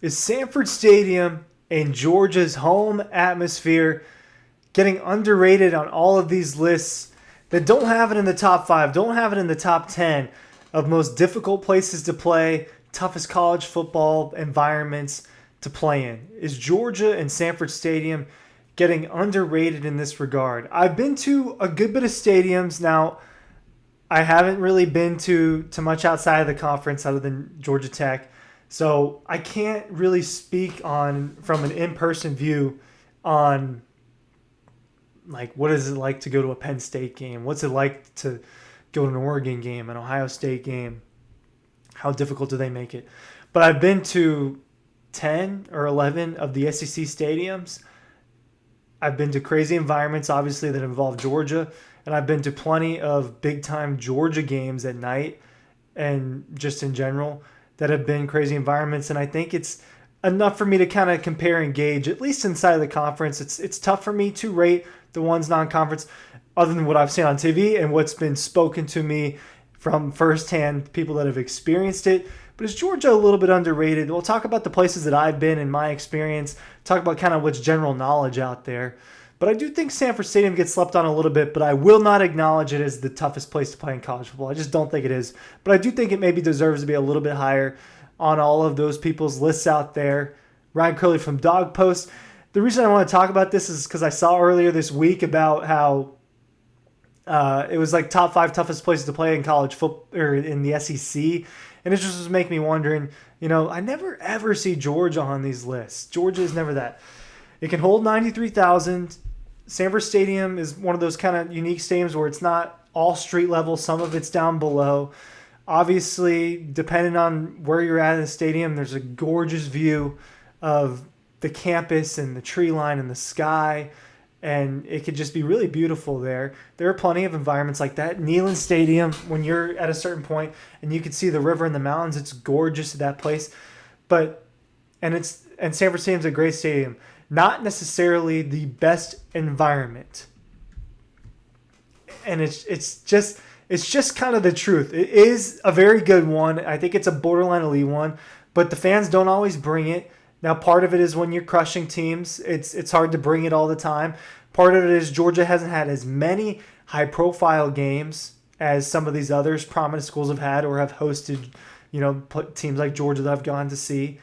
Is Sanford Stadium and Georgia's home atmosphere getting underrated on all of these lists that don't have it in the top 5, don't have it in the top 10 of most difficult places to play, toughest college football environments to play in? Is Georgia and Sanford Stadium getting underrated in this regard? I've been to a good bit of stadiums. Now, I haven't really been to much outside of the conference other than Georgia Tech. So I can't really speak on from an in-person view on like what is it like to go to a Penn State game? What's it like to go to an Oregon game, an Ohio State game? How difficult do they make it? But I've been to 10 or 11 of the SEC stadiums. I've been to crazy environments, obviously, that involve Georgia. And I've been to plenty of big-time Georgia games at night and just in general that have been crazy environments. And I think it's enough for me to kind of compare and gauge, at least inside of the conference. It's tough for me to rate the ones non-conference other than what I've seen on TV and what's been spoken to me from firsthand people that have experienced it. But is Georgia a little bit underrated? We'll talk about the places that I've been in my experience, talk about kind of what's general knowledge out there. But I do think Sanford Stadium gets slept on a little bit, but I will not acknowledge it as the toughest place to play in college football. I just don't think it is. But I do think it maybe deserves to be a little bit higher on all of those people's lists out there. Ryan Curley from Dawg Post. The reason I want to talk about this is because I saw earlier this week about how it was like top 5 toughest places to play in college football or in the SEC. And it just was making me wondering, I never ever see Georgia on these lists. Georgia is never that. It can hold 93,000. Sanford Stadium is one of those kind of unique stadiums where it's not all street level. Some of it's down below. Obviously, depending on where you're at in the stadium, there's a gorgeous view of the campus and the tree line and the sky. And it could just be really beautiful there. There are plenty of environments like that. Neland Stadium, when you're at a certain point and you can see the river and the mountains, it's gorgeous at that place. And Sanford Stadium's a great stadium. Not necessarily the best environment. And it's just kind of the truth. It is a very good one. I think it's a borderline elite one, but the fans don't always bring it. Now, part of it is when you're crushing teams, it's hard to bring it all the time. Part of it is Georgia hasn't had as many high-profile games as some of these others prominent schools have had or have hosted, teams like Georgia that I've gone to see.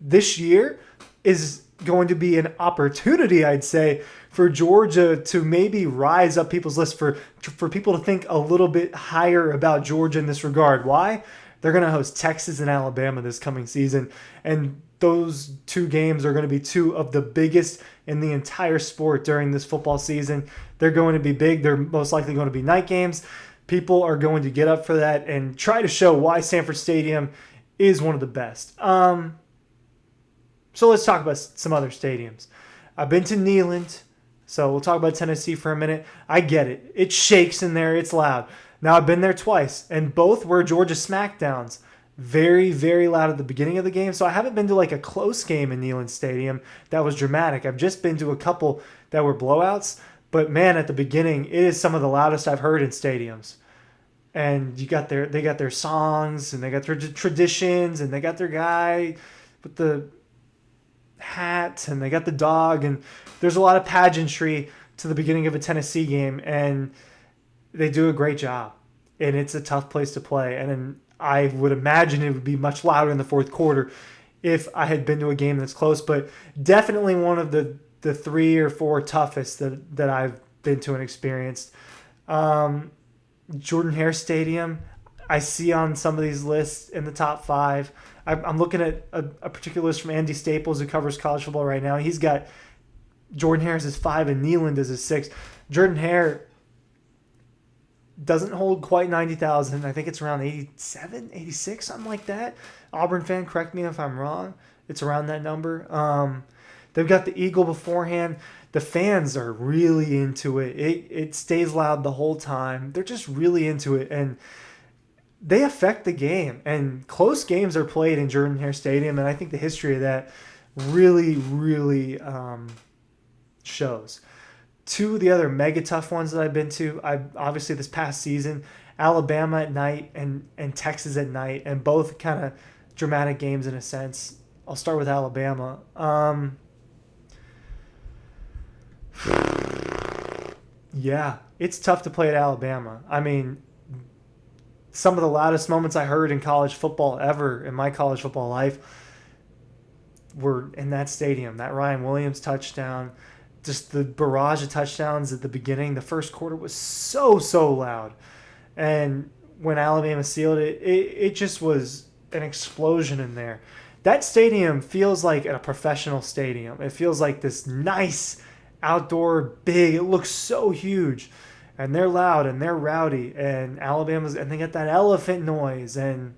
This year is going to be an opportunity, I'd say, for Georgia to maybe rise up people's list, for people to think a little bit higher about Georgia in this regard. Why? They're going to host Texas and Alabama this coming season, and those 2 games are going to be 2 of the biggest in the entire sport during this football season. They're going to be big. They're most likely going to be night games. People are going to get up for that and try to show why Sanford Stadium is one of the best. So let's talk about some other stadiums. I've been to Neland, so we'll talk about Tennessee for a minute. I get it. It shakes in there. It's loud. Now, I've been there twice, and both were Georgia smackdowns. Very, very loud at the beginning of the game. So I haven't been to like a close game in Neland Stadium that was dramatic. I've just been to a couple that were blowouts. But man, at the beginning, it is some of the loudest I've heard in stadiums. And they got their songs, and they got their traditions, and they got their guy with the hat, and they got the dog, and there's a lot of pageantry to the beginning of a Tennessee game, and they do a great job. And it's a tough place to play. And I would imagine it would be much louder in the fourth quarter if I had been to a game that's close, but definitely one of the 3 or 4 toughest that I've been to and experienced. Jordan-Hare Stadium, I see on some of these lists in the top 5. I'm looking at a particular list from Andy Staples, who covers college football right now. He's got Jordan-Hare as his 5 and Neland as his 6. Jordan-Hare doesn't hold quite 90,000. I think it's around 87, 86, something like that. Auburn fan, correct me if I'm wrong. It's around that number. They've got the Eagle beforehand. The fans are really into it. It stays loud the whole time. They're just really into it, and they affect the game. And close games are played in Jordan-Hare Stadium, and I think the history of that really, really shows. 2 of the other mega tough ones that I've been to, obviously this past season, Alabama at night and Texas at night, and both kind of dramatic games in a sense. I'll start with Alabama. Yeah, it's tough to play at Alabama. I mean, some of the loudest moments I heard in college football ever in my college football life were in that stadium. That Ryan Williams touchdown, just the barrage of touchdowns at the beginning. The first quarter was so loud. And when Alabama sealed it, it just was an explosion in there. That stadium feels like a professional stadium. It feels like this nice outdoor big. It looks so huge. And they're loud and they're rowdy. And they get that elephant noise. And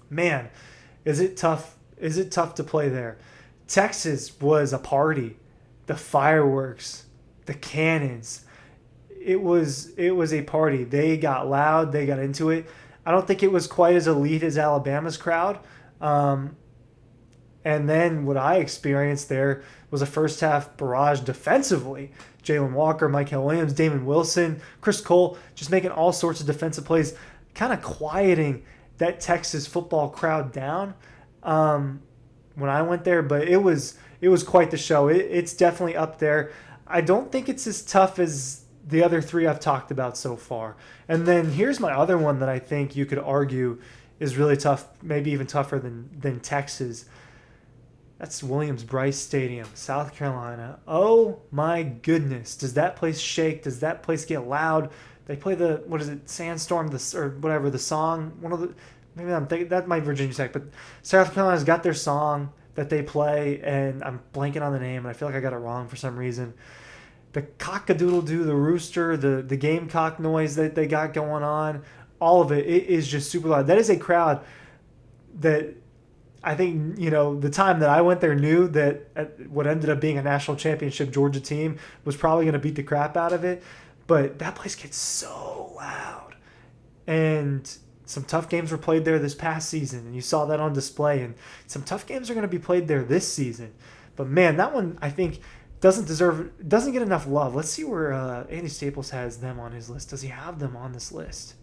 man, is it tough to play there. Texas was a party. The fireworks, the cannons. It was a party. They got loud. They got into it. I don't think it was quite as elite as Alabama's crowd. And then what I experienced there was a first half barrage defensively. Jalen Walker, Mikael Williams, Damon Wilson, Chris Cole, just making all sorts of defensive plays, kind of quieting that Texas football crowd down when I went there. But it was quite the show. It's definitely up there. I don't think it's as tough as the other three I've talked about so far. And then here's my other one that I think you could argue is really tough, maybe even tougher than Texas. That's Williams-Brice Stadium, South Carolina. Oh my goodness. Does that place shake? Does that place get loud? They play Sandstorm, or whatever, the song. Maybe I'm thinking, that might be Virginia Tech, but South Carolina's got their song that they play, and I'm blanking on the name, and I feel like I got it wrong for some reason. The cock-a-doodle-doo, the rooster, the gamecock noise that they got going on, all of it is just super loud. That is a crowd that I think, the time that I went there knew that what ended up being a national championship Georgia team was probably going to beat the crap out of it. But that place gets so loud. And some tough games were played there this past season, and you saw that on display. And some tough games are going to be played there this season. But man, that one I think doesn't get enough love. Let's see where Andy Staples has them on his list. Does he have them on this list?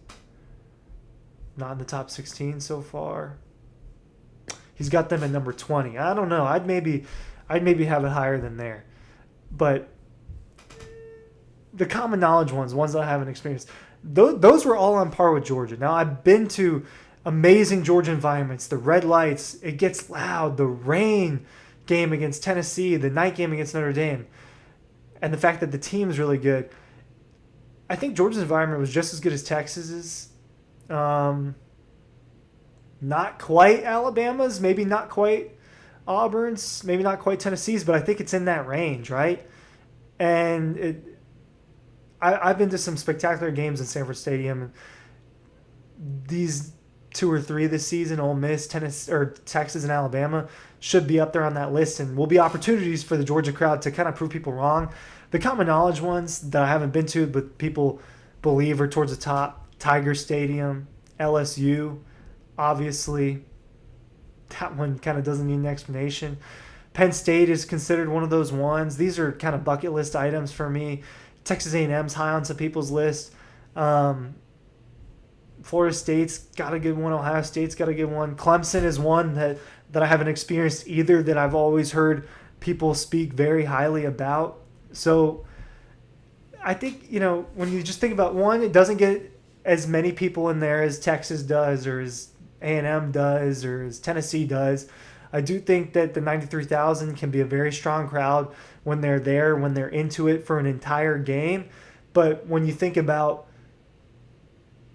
Not in the top 16 so far. He's got them at number 20. I don't know. I'd maybe have it higher than there. But the common knowledge ones that I haven't experienced, those were all on par with Georgia. Now, I've been to amazing Georgia environments. The red lights, it gets loud. The rain game against Tennessee, the night game against Notre Dame, and the fact that the team is really good. I think Georgia's environment was just as good as Texas's. Not quite Alabama's, maybe not quite Auburn's, maybe not quite Tennessee's, but I think it's in that range, right? And I've been to some spectacular games in Sanford Stadium. And these 2 or 3 this season, Ole Miss, Tennessee, or Texas, and Alabama should be up there on that list, and will be opportunities for the Georgia crowd to kind of prove people wrong. The common knowledge ones that I haven't been to, but people believe are towards the top: Tiger Stadium, LSU. Obviously, that one kind of doesn't need an explanation. Penn State is considered one of those ones. These are kind of bucket list items for me. Texas A&M's high on some people's list. Florida State's got a good one. Ohio State's got a good one. Clemson is one that I haven't experienced either, that I've always heard people speak very highly about. So I think, when you just think about one, it doesn't get as many people in there as Texas does, or as A&M does, or as Tennessee does. I do think that the 93,000 can be a very strong crowd when they're there, when they're into it for an entire game. But when you think about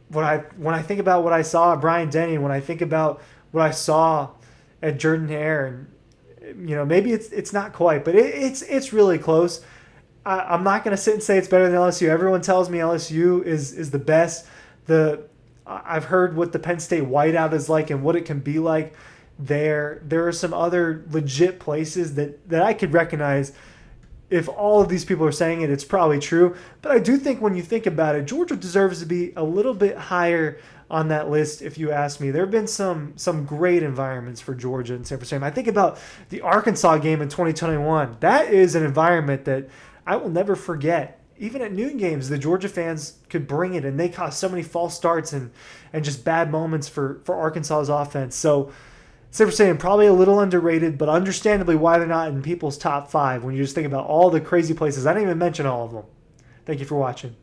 when I think about what I saw at Bryant-Denny, when I think about what I saw at Jordan-Hare, and maybe it's not quite, but it's really close. I'm not going to sit and say it's better than LSU. Everyone tells me LSU is the best. I've heard what the Penn State whiteout is like and what it can be like there. There are some other legit places that I could recognize. If all of these people are saying it, it's probably true. But I do think when you think about it, Georgia deserves to be a little bit higher on that list, if you ask me. There have been some great environments for Georgia and Sanford Stadium. I think about the Arkansas game in 2021. That is an environment that I will never forget. even at noon games, the Georgia fans could bring it, and they caused so many false starts and just bad moments for Arkansas's offense. So Sanford Stadium probably a little underrated, but understandably why they're not in people's top 5 when you just think about all the crazy places. I didn't even mention all of them. Thank you for watching.